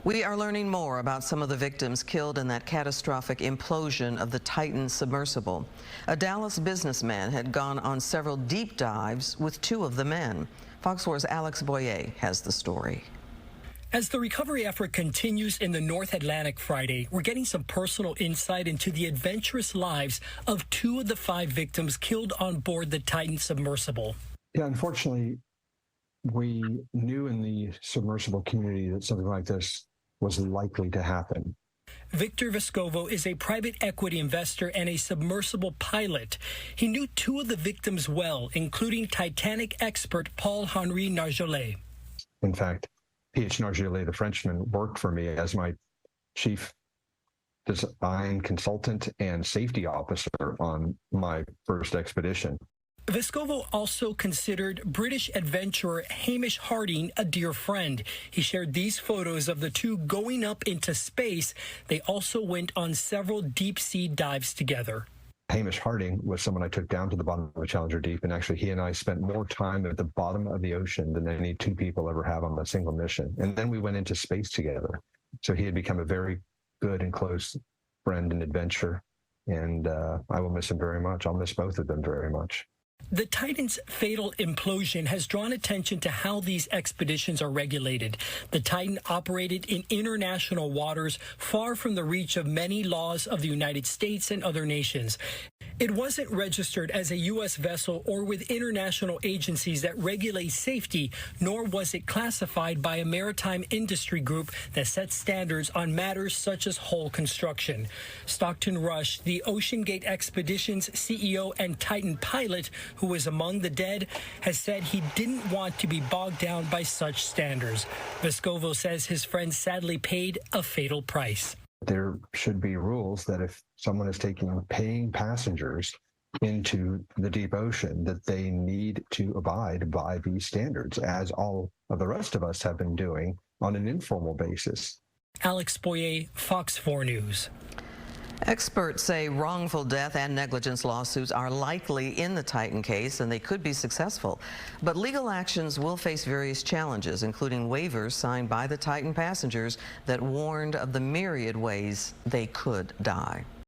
We are learning more about some of the victims killed in that catastrophic implosion of the Titan submersible. A Dallas businessman had gone on several deep dives with two of the men. Fox 4's Alex Boyer has the story. As the recovery effort continues in the North Atlantic Friday, we're getting some personal insight into the adventurous lives of two of the 5 victims killed on board the Titan submersible. Yeah, unfortunately, we knew in the submersible community that something like this was likely to happen. Victor Vescovo is a private equity investor and a submersible pilot. He knew 2 of the victims well, including Titanic expert Paul-Henri Nargeolet. In fact, P.H. Nargeolet, the Frenchman, worked for me as my chief design consultant and safety officer on my first expedition. Vescovo also considered British adventurer Hamish Harding a dear friend. He shared these photos of the 2 going up into space. They also went on several deep-sea dives together. Hamish Harding was someone I took down to the bottom of the Challenger Deep, and actually he and I spent more time at the bottom of the ocean than any 2 people ever have on a single mission. And then we went into space together. So he had become a very good and close friend and adventurer, and I will miss him very much. I'll miss both of them very much. The Titan's fatal implosion has drawn attention to how these expeditions are regulated. The Titan operated in international waters far from the reach of many laws of the United States and other nations. It wasn't registered as a U.S. vessel or with international agencies that regulate safety, nor was it classified by a maritime industry group that sets standards on matters such as hull construction. Stockton Rush, the Ocean Gate Expeditions CEO and Titan pilot, who was among the dead, has said he didn't want to be bogged down by such standards. Vescovo says his friend sadly paid a fatal price. There should be rules that if someone is paying passengers into the deep ocean, that they need to abide by these standards, as all of the rest of us have been doing on an informal basis. Alex Boyer, Fox 4 News. Experts say wrongful death and negligence lawsuits are likely in the Titan case, and they could be successful. But legal actions will face various challenges, including waivers signed by the Titan passengers that warned of the myriad ways they could die.